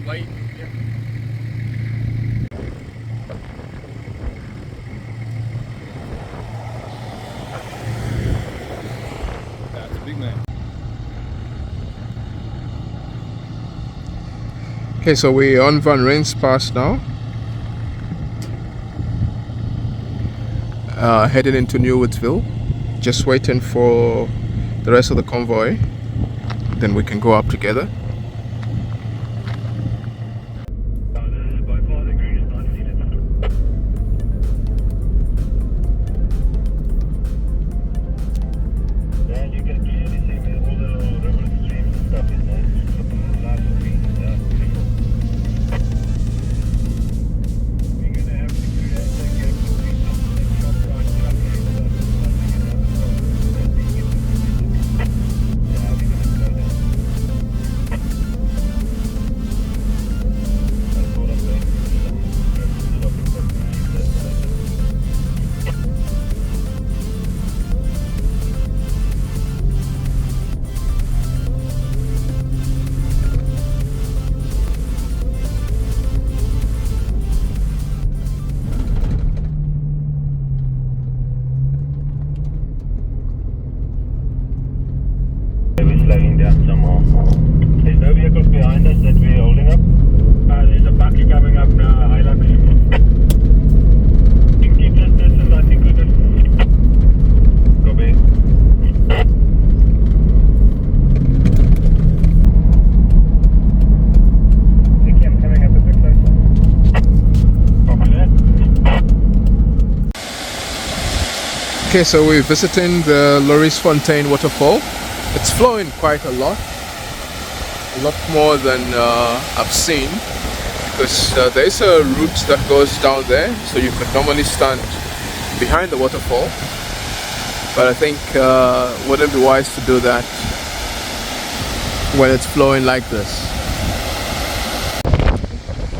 Bye. That's a big man. Okay, so we're on Van Rens Pass now. Heading into Nieuwoudtville. Just waiting for the rest of the convoy. Then we can go up together. Slowing down somehow. There's no vehicles behind us that we're holding up. There's a bucky coming up now, Hilux. Keep this distance, I think we can. Copy. Nicky, I'm coming up a bit closer. Copy that. Okay, so we're visiting the Loris Fontaine waterfall. It's flowing quite a lot more than I've seen, because there is a route that goes down there, so you could normally stand behind the waterfall, but I think wouldn't be wise to do that when it's flowing like this.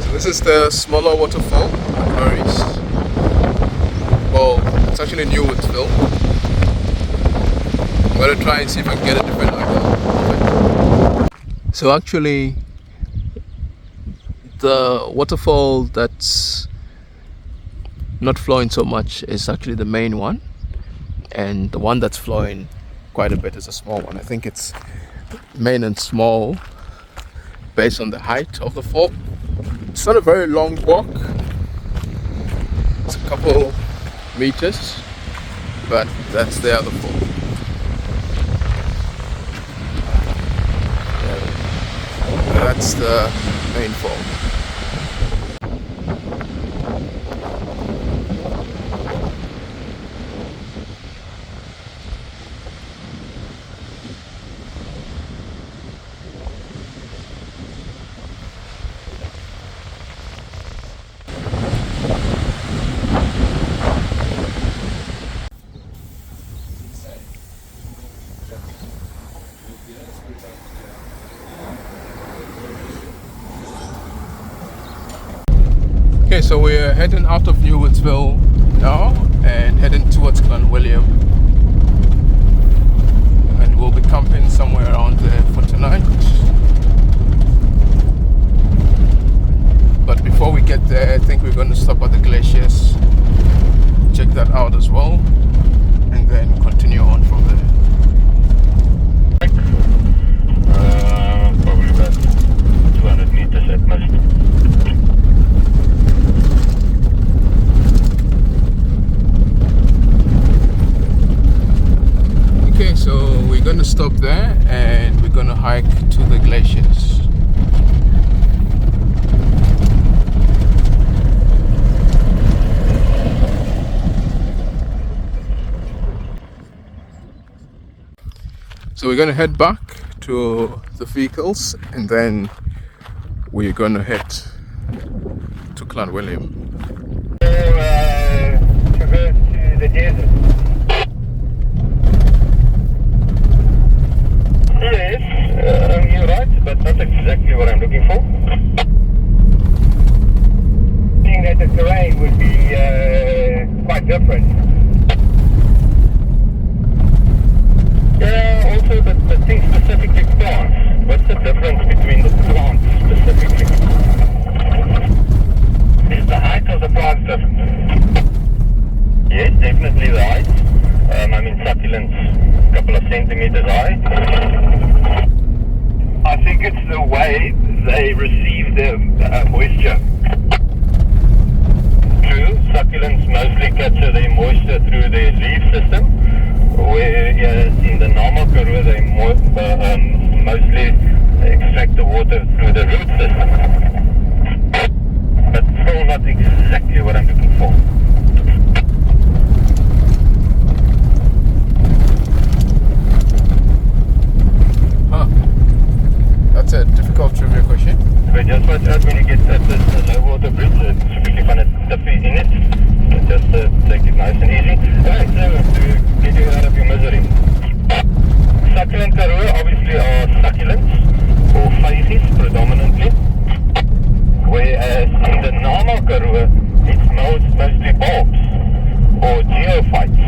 So this is the smaller waterfall at Loris. Well, it's actually Nieuwoudtville. I'm going to try and see if I can get a different angle. So actually, the waterfall that's not flowing so much is actually the main one, and the one that's flowing quite a bit is a small one. I think it's main and small based on the height of the fall. It's not a very long walk. It's a couple meters, but that's the other fall. That's the main fall. Okay, so we're heading out of Nieuwoudtville now and heading towards Clan William, and we'll be camping somewhere around there for tonight. But before we get there, I think we're going to stop at the Glaciers, check that out as well, and then continue on from there. Probably about 200 meters at most. Okay, so we're going to stop there and we're going to hike to the glaciers. So we're going to head back to the vehicles and then we're going to head to Clan William. Traverse to the desert. Yes, you're right, but not exactly what I'm looking for. I think that the terrain would be quite different. Yeah, also, but think specifically plants. What's the difference between the plants specifically? they receive the moisture. True, succulents mostly capture their moisture through their leaf system, whereas in the normal karoo they mostly extract the water through the root system. But still not exactly what I'm looking for. That's a difficult trivia question. But just watch out when you get at this low water bridge, it's really fun and stuffy in it. Just take it nice and easy. Alright, so to get you out of your misery. Succulent karoo obviously are succulents, or phages predominantly. Whereas in the normal karoo, it's mostly bulbs, or geophytes.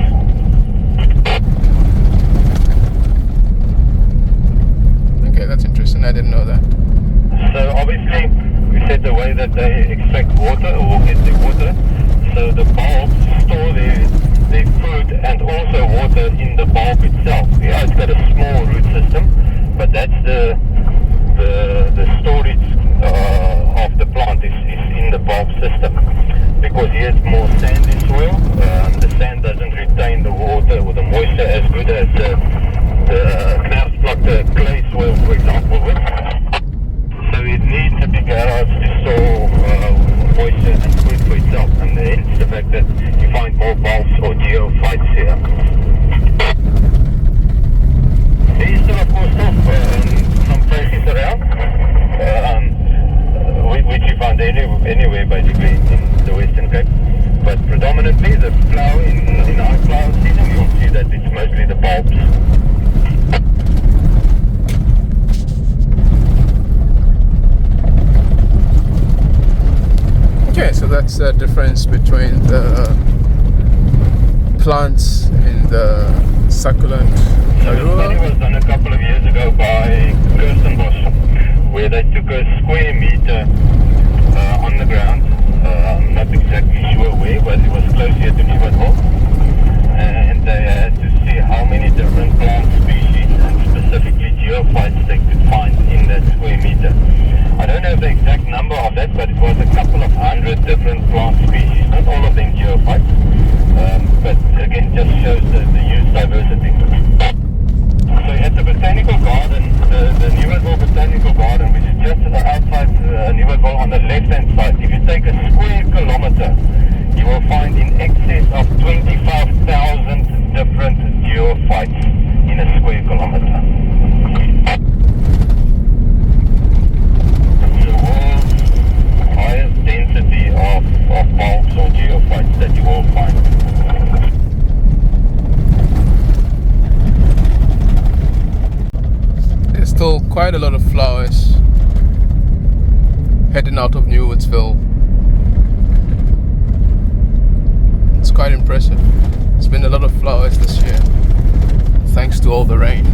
Okay, that's interesting. I didn't know that. So obviously, we said the way that they extract water or get their water, so the bulbs store their food and also water in the bulb itself. Yeah, it's got a small root system, but that's the storage of the plant is in the bulb system. Because here it's more sandy soil, the sand doesn't retain the water or the moisture as good as the clay soil, for example, would. So it needs a big garage to store moisture and food for itself, and hence the fact that you find more bulbs or geophytes here. There is still, of course, some places around, which you find anywhere basically in the Western Cape. But predominantly the flower in our flower season, you'll see that it's mostly the bulbs. Okay, so that's the difference between the plants in the succulent So the study was done a couple of years ago by Kirstenbosch, where they took a square meter on the ground, not exactly sure where, but it was close here to Nieuwoudtville, and they had to see how many different plant species and specifically geophytes they could find in that square meter. I don't know the exact number of that, but it was a couple of hundred different plant species, not all of them geophytes, but again just shows the huge diversity. So at the botanical garden, the Nieuwoudtville Botanical Garden, which is just outside Nieuwoudtville on the left-hand side, if you take a square kilometer, you will find in excess of 25,000 different geophytes in a square kilometer. It's the world's highest density of bulbs or geophytes that you will find. There's still quite a lot of flowers heading out of Nieuwoudtville. It's quite impressive. There's been a lot of flowers this year, thanks to all the rain.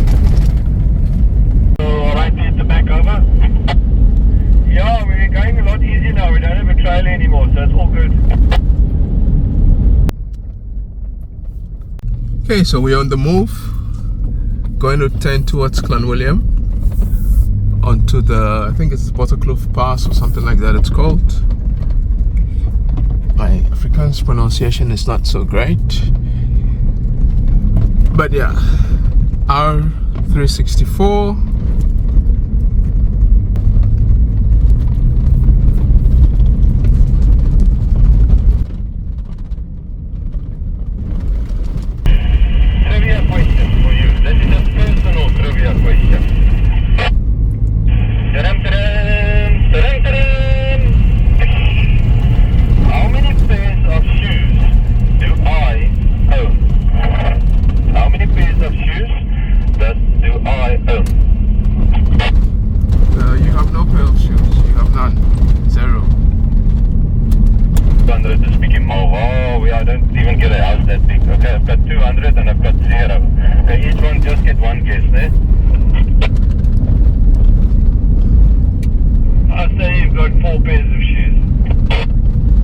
So, alright, to hit the back over. Yeah, we're going a lot easier now. We don't have a trailer anymore, so it's all good. Okay, so we're on the move, going to turn towards Clanwilliam, onto the, I think it's Botterkloof Pass or something like that it's called. My Afrikaans pronunciation is not so great, but yeah, R364. Trivia question for you. This is a personal trivia question. How many pairs of shoes do I own? How many pairs of shoes do I own? You have no pair of shoes. You have none. Zero. 200 is speaking more. Oh, I don't even get a house that big. Okay, I've got 200 and I've got 0. Okay, each one just get one guess there. I'd say you've got 4 pairs of shoes.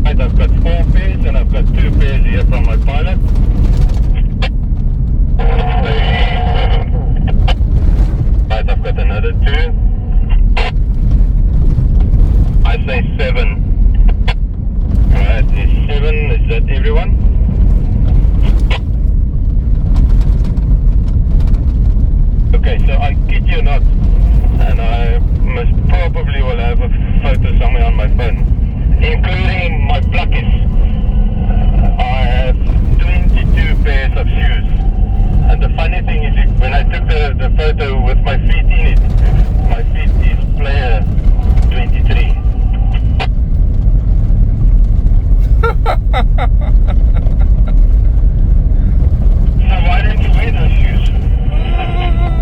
Right, I've got 4 pairs and I've got 2 pairs here from my pilot. Right, I've got another 2. say 7. Alright, is 7, is that everyone? Okay, so I kid you not, and I most probably will have a photo somewhere on my phone, including my pluckies. I have 22 pairs of shoes, and the funny thing is, when I took the photo with my feet in it, my feet is player 23. So why don't you wear those shoes?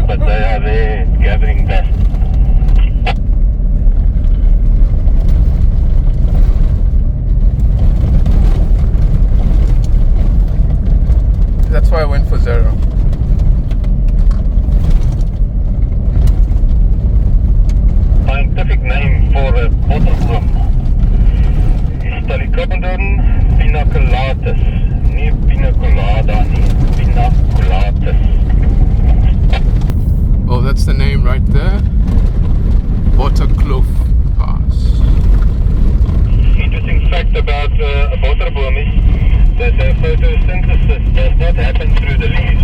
But they are there gathering dust. That's why I went for 0. Scientific name for a botterkloof is Talicodon pinaculatus. Nie pinacolada, nie pinaculatus. Oh, that's the name right there. Botterkloof Pass. Interesting fact about a botterboom is that photosynthesis does not happen through the leaves.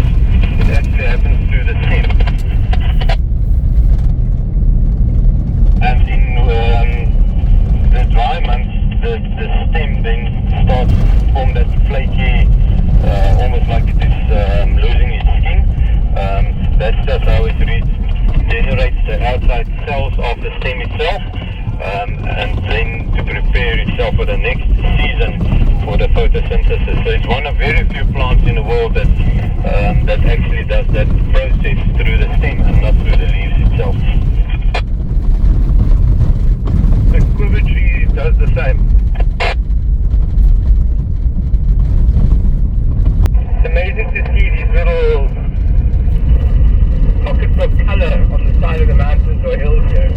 It actually happens through the stem. And in the dry months, the stem then starts to form that flaky, almost like it is losing its skin. That's just how it regenerates the outside cells of the stem itself, and then to prepare itself for the next season for the photosynthesis. So it's one of very few plants in the world that that actually does that process through the stem and not through the leaves itself. The quiver tree does the same. It's amazing to see these little pockets of color on the side of the mountains or hills here.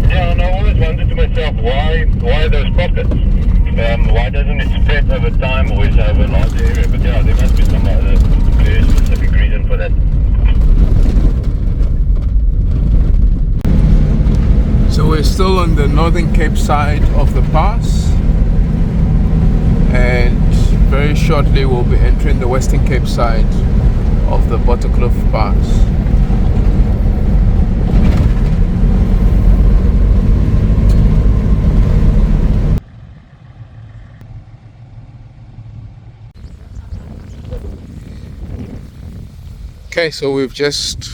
Yeah, and I always wondered to myself, why those pockets? Why doesn't it spread over time, always over a large area? But yeah, there must be some other very specific reason for that. So we're still on the northern Cape side of the pass, and very shortly we'll be entering the western Cape side of the Botterkloof Pass. Okay, so we've just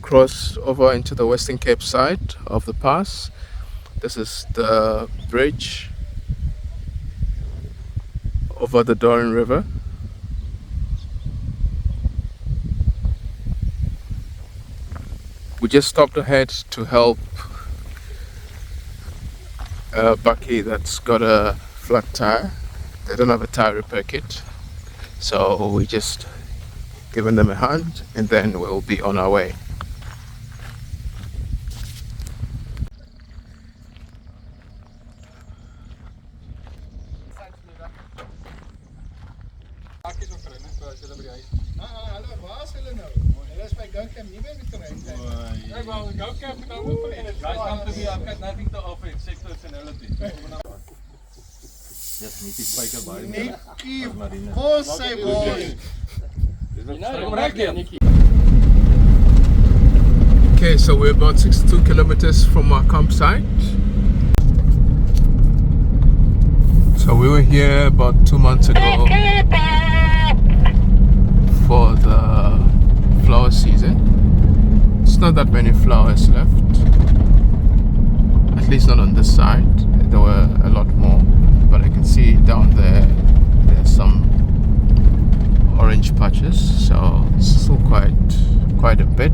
crossed over into the western Cape side of the pass. This is the bridge over the Doran River. We just stopped ahead to help a bucky that's got a flat tire. They don't have a tire repair kit, so we just given them a hand and then we'll be on our way. Okay, so we're about 62 kilometers from our campsite. So we were here about 2 months ago for the flower season. It's not that many flowers left, at least not on this side. There were a lot more, but I can see down there there's some orange patches, so it's still quite a bit,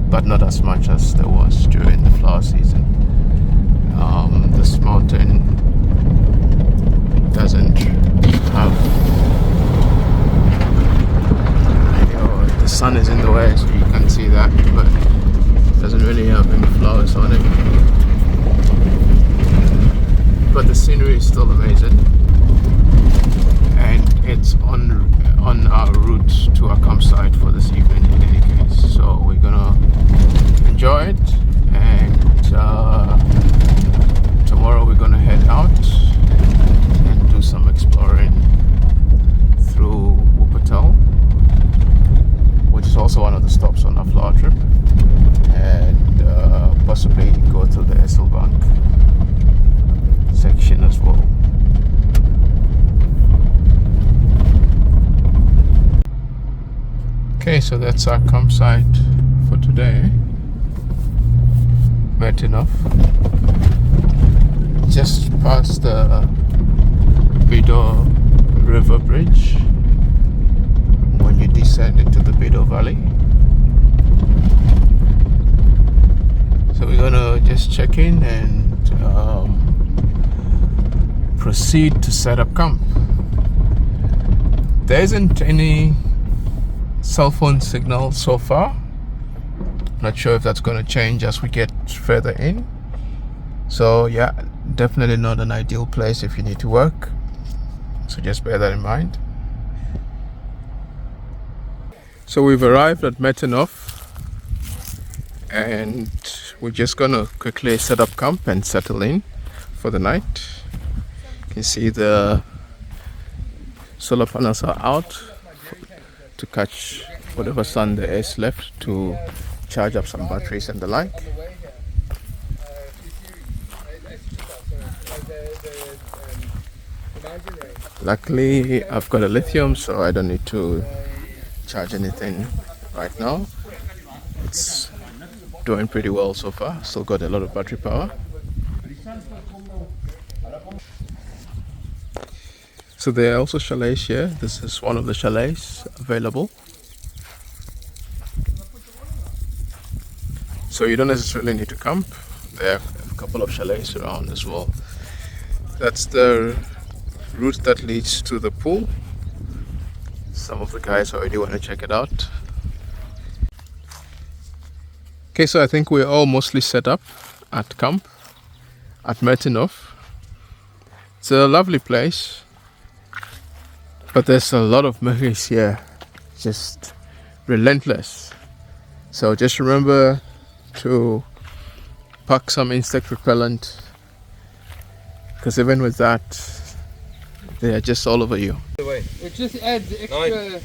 but not as much as there was during the flower season. This mountain doesn't have, the sun is in the way, so you can't see that, but it doesn't really have any flowers on it. But the scenery is still amazing, and it's on our route to our campsite for this evening in any case. So we're gonna enjoy to the Esselbank section as well. Okay, so that's our campsite for today. Wet enough. Just past the Bido River Bridge when you descend into the Bido Valley. So we're gonna just check in and proceed to set up camp. There isn't any cell phone signal so far. Not sure if that's going to change as we get further in. So yeah, definitely not an ideal place if you need to work. So just bear that in mind. So we've arrived at Metenov and we're just gonna quickly set up camp and settle in for the night. You can see the solar panels are out to catch whatever sun there is left to charge up some batteries and the like. Luckily I've got a lithium, so I don't need to charge anything right now. It's doing pretty well so far. Still got a lot of battery power. So there are also chalets here. This is one of the chalets available. So you don't necessarily need to camp. There are a couple of chalets around as well. That's the route that leads to the pool. Some of the guys already want to check it out. Okay, so I think we're all mostly set up at camp at Metenov. It's a lovely place, but there's a lot of memories here, just relentless. So just remember to pack some insect repellent, because even with that, they are just all over you. It just adds extra.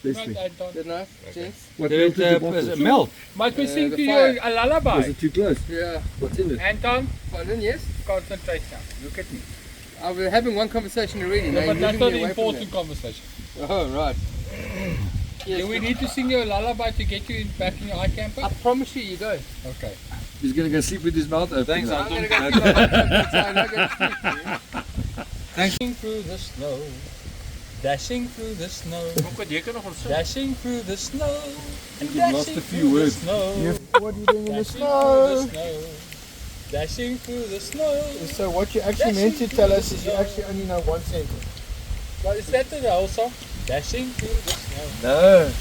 Bless me. Good enough. Cheers. What milk is the bottle? Milk. Must we sing to you a lullaby? Is it too close? Yeah. What's in it? Anton? Pardon, yes? Concentrate now. Look at me. I was having one conversation already. No, now but you're that's moving not me the away from important conversation. that. Oh, right. Yes. Do we need to sing you a lullaby to get you back in your iCamper? I promise you go. Okay. He's going to go sleep with his mouth open. Thanks, now. I'm going to go sleep. I'm not going to sleep. Dashing through the snow. Dashing through the snow. Dashing through the snow. You've lost a few words. What are you doing in the Dashing snow? through the snow. Dashing through the snow. So what you actually meant to tell us is you actually only know one sentence. Well, is that the whole song? Dashing through the snow. No.